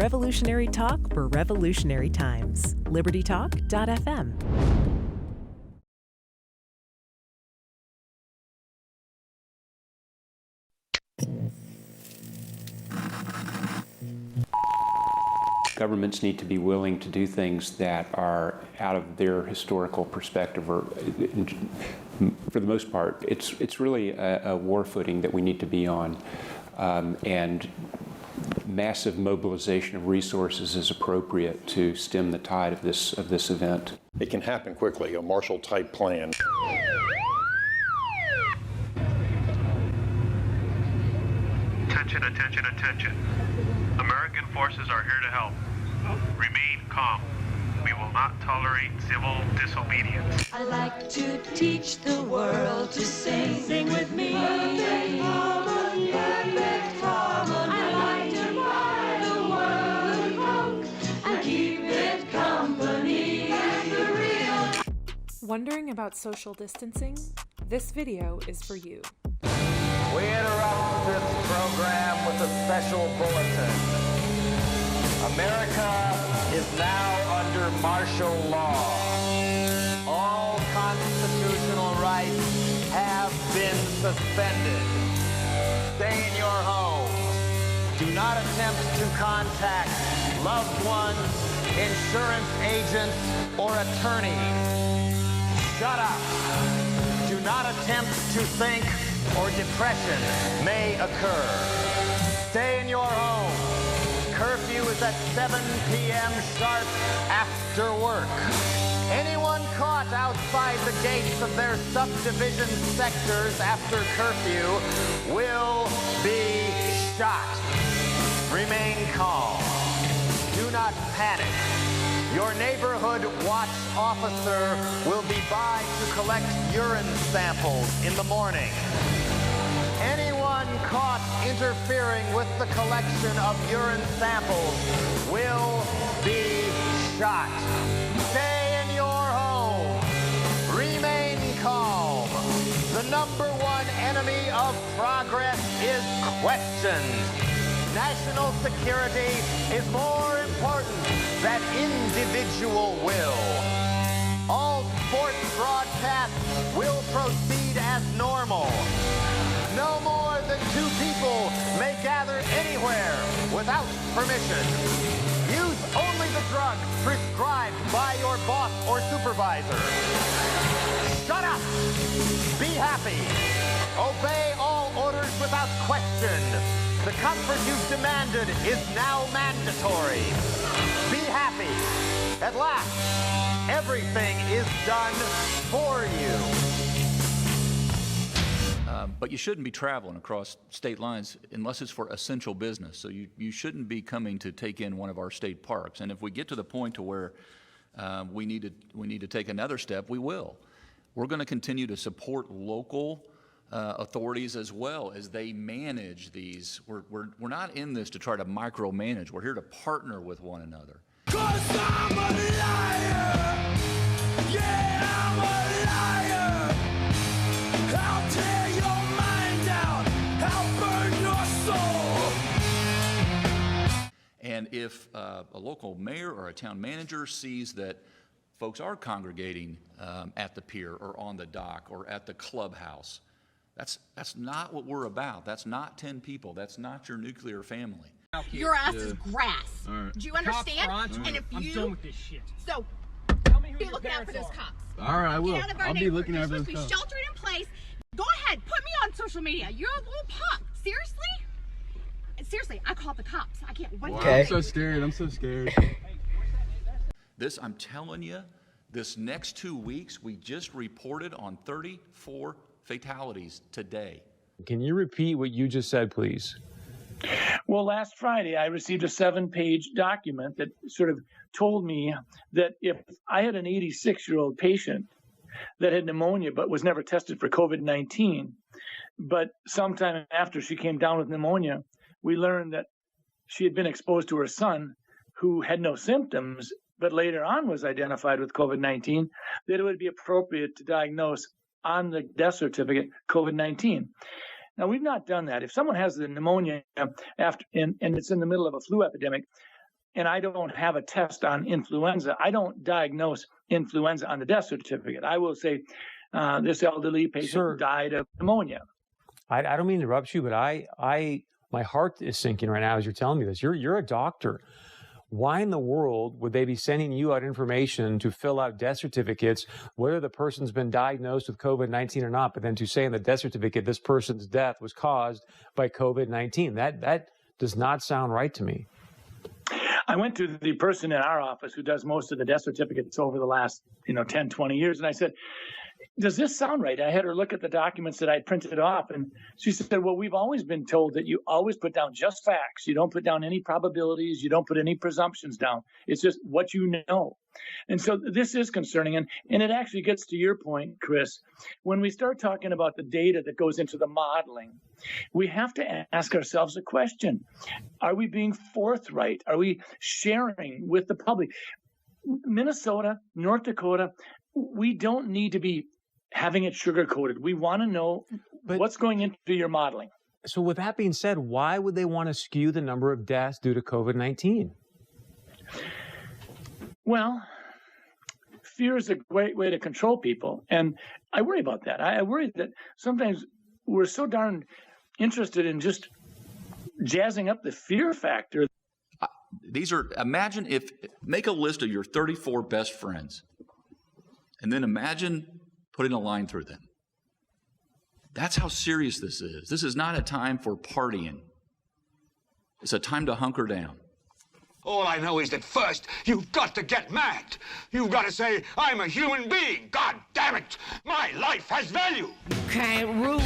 Revolutionary talk for revolutionary times. LibertyTalk.fm. Governments need to be willing to do things that are out of their historical perspective, or for the most part, it's really a war footing that we need to be on, and massive mobilization of resources is appropriate to stem the tide of this event. It can happen quickly, a Marshall-type plan. Attention, attention, attention. American forces are here to help. Remain calm. We will not tolerate civil disobedience. I like to teach the world to sing. Sing with me. Perfect harmony. Perfect harmony. I like to buy the world a Coke and keep it company. That's the real. Wondering about social distancing? This video is for you. We interrupt this program with a special bulletin. America is now under martial law. All constitutional rights have been suspended. Stay in your home. Do not attempt to contact loved ones, insurance agents, or attorneys. Shut up. Do not attempt to think, or depression may occur. Stay in your home. Curfew is at 7 p.m. sharp after work. Anyone caught outside the gates of their subdivision sectors after curfew will be shot. Remain calm. Do not panic. Your neighborhood watch officer will be by to collect urine samples in the morning. Anyone caught interfering with the collection of urine samples will be shot. Stay in your home. Remain calm. The number one enemy of progress is questions. National security is more important than individual will. All sports broadcasts will proceed as normal. No more than 2 people may gather anywhere without permission. Use only the drugs prescribed by your boss or supervisor. Shut up! Be happy. Obey all orders without question. The comfort you've demanded is now mandatory. Be happy. At last, everything is done for you. But you shouldn't be traveling across state lines unless it's for essential business. So you shouldn't be coming to take in one of our state parks. And if we get to the point to where we need to take another step, we will. We're going to continue to support local authorities as well as they manage these. We're not in this to try to micromanage. We're here to partner with one another. 'Cause I'm a liar. Yeah, I'm a liar. I'll tear your mind out. I'll burn your soul. And if a local mayor or a town manager sees that folks are congregating at the pier or on the dock or at the clubhouse, that's not what we're about. That's not 10 people. That's not your nuclear family. Your ass is grass. Right. Do you understand? And if I'm you, done with this shit. So, Tell me who be your looking out for parents those are. cops. All right, I will. Get out of our I'll be neighborhood. looking You're out for supposed those to be cops. sheltered in place. Go ahead, put me on social media. You're a little punk. Seriously? Seriously, I called the cops. I can't. What? Okay. I'm so scared. I'm so scared. I'm telling you, this next 2 weeks, we just reported on 34 fatalities today. Can you repeat what you just said, please? Well, last Friday, I received a 7-page document that sort of told me that if I had an 86-year-old patient that had pneumonia but was never tested for COVID-19, but sometime after she came down with pneumonia, we learned that she had been exposed to her son who had no symptoms, but later on was identified with COVID-19, that it would be appropriate to diagnose on the death certificate COVID-19. Now, we've not done that. If someone has the pneumonia after and it's in the middle of a flu epidemic, and I don't have a test on influenza, I don't diagnose influenza on the death certificate. I will say this elderly patient died of pneumonia. I don't mean to interrupt you, but my heart is sinking right now as you're telling me this. You're a doctor. Why in the world would they be sending you out information to fill out death certificates, whether the person's been diagnosed with COVID-19 or not, but then to say in the death certificate this person's death was caused by COVID-19? That does not sound right to me. I went to the person in our office who does most of the death certificates over the last 10, 20 years, and I said, does this sound right? I had her look at the documents that I printed off, and she said, well, we've always been told that you always put down just facts. You don't put down any probabilities. You don't put any presumptions down. It's just what you know. And so this is concerning, and it actually gets to your point, Chris. When we start talking about the data that goes into the modeling, we have to ask ourselves a question. Are we being forthright? Are we sharing with the public? Minnesota, North Dakota, we don't need to be having it sugar-coated. We want to know what's going into your modeling. So with that being said, why would they want to skew the number of deaths due to COVID-19? Well, fear is a great way to control people, and I worry about that. I worry that sometimes we're so darn interested in just jazzing up the fear factor. Make a list of your 34 best friends, and then imagine putting a line through them. That's how serious this is. This is not a time for partying. It's a time to hunker down. All I know is that first, you've got to get mad. You've got to say, I'm a human being. God damn it. My life has value. Can't rule